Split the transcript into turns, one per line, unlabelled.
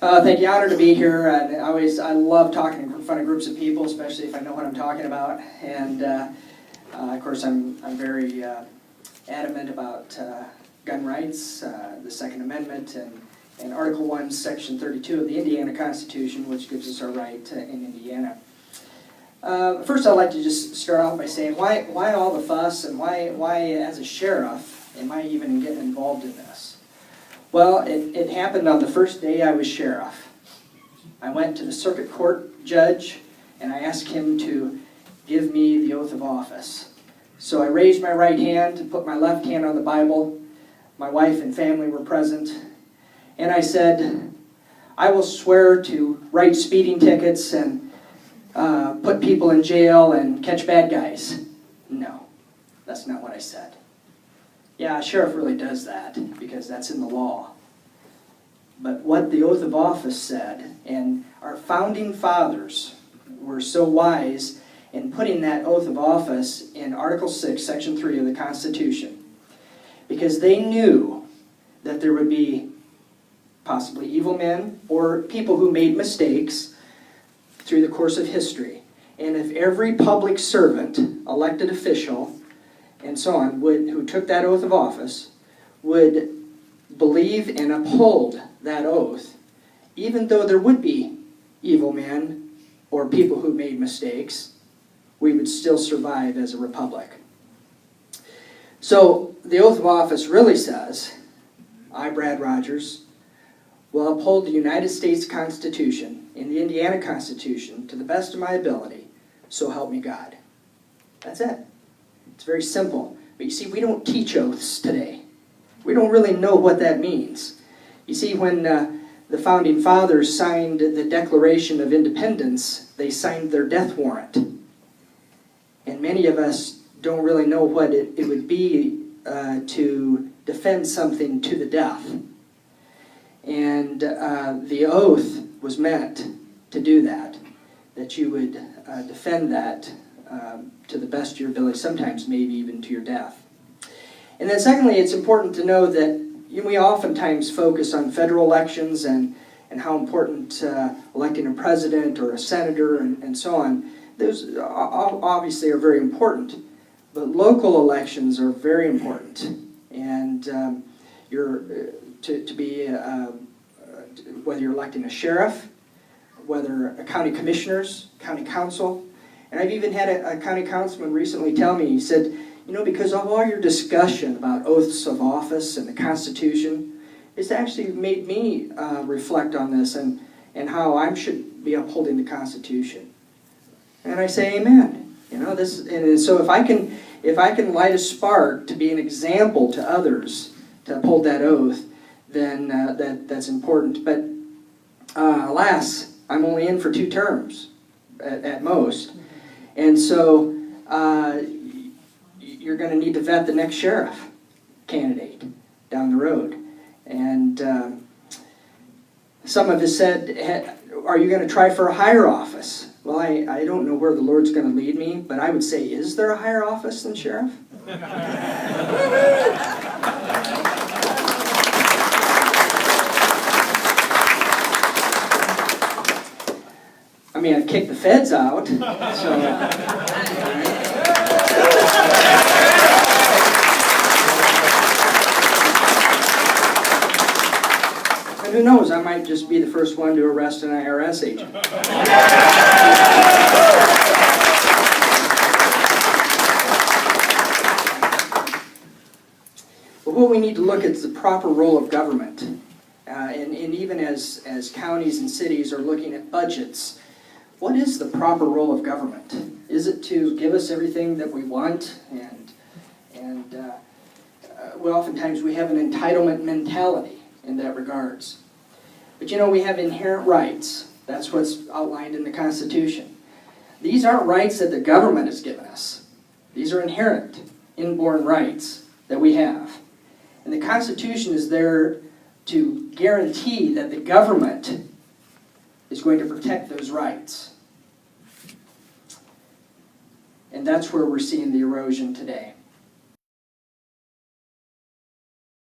Thank you. Honored to be here. And I love talking in front of groups of people, especially if I know what I'm talking about. And of course, I'm very adamant about gun rights, the Second Amendment, and Article 1, Section 32 of the Indiana Constitution, which gives us our right in Indiana. First, I'd like to just start off by saying, why all the fuss, and why as a sheriff am I even getting involved in this? Well, it happened on the first day I was sheriff. I went to the circuit court judge, and I asked him to give me the oath of office. So I raised my right hand and put my left hand on the Bible. My wife and family were present. And I said, I will swear to write speeding tickets and put people in jail and catch bad guys. No, that's not what I said. Yeah, a sheriff really does that because that's in the law. But what the oath of office said, and our founding fathers were so wise in putting that oath of office in Article 6, Section 3 of the Constitution, because they knew that there would be possibly evil men or people who made mistakes through the course of history. And if every public servant, elected official, and so on, who took that oath of office, would believe and uphold that oath, even though there would be evil men or people who made mistakes, we would still survive as a republic. So the oath of office really says, I, Brad Rogers, will uphold the United States Constitution and the Indiana Constitution to the best of my ability, so help me God. That's it. It's very simple. But you see, we don't teach oaths today. We don't really know what that means. You see, when the Founding Fathers signed the Declaration of Independence, they signed their death warrant. And many of us don't really know what it would be to defend something to the death. And the oath was meant to do that you would defend that to the best of your ability, sometimes maybe even to your death. And then secondly, it's important to know that we oftentimes focus on federal elections and how important electing a president or a senator and so on. Those obviously are very important, but local elections are very important. And whether you're electing a sheriff, whether a county commissioners, county council. And I've even had a county councilman recently tell me, he said, because of all your discussion about oaths of office and the Constitution, it's actually made me reflect on this and how I should be upholding the Constitution. And I say, amen. And so if I can light a spark to be an example to others to uphold that oath, then that's important. But alas, I'm only in for 2 terms at most. And so you're going to need to vet the next sheriff candidate down the road. And some of us said, are you going to try for a higher office? Well, I don't know where the Lord's going to lead me, but I would say, is there a higher office than sheriff? I mean, I've kicked the feds out, so... And who knows, I might just be the first one to arrest an IRS agent. But what we need to look at is the proper role of government. And even as counties and cities are looking at budgets, what is the proper role of government? Is it to give us everything that we want? And oftentimes we have an entitlement mentality in that regards. But we have inherent rights. That's what's outlined in the Constitution. These aren't rights that the government has given us. These are inherent, inborn rights that we have. And the Constitution is there to guarantee that the government is going to protect those rights. And that's where we're seeing the erosion today.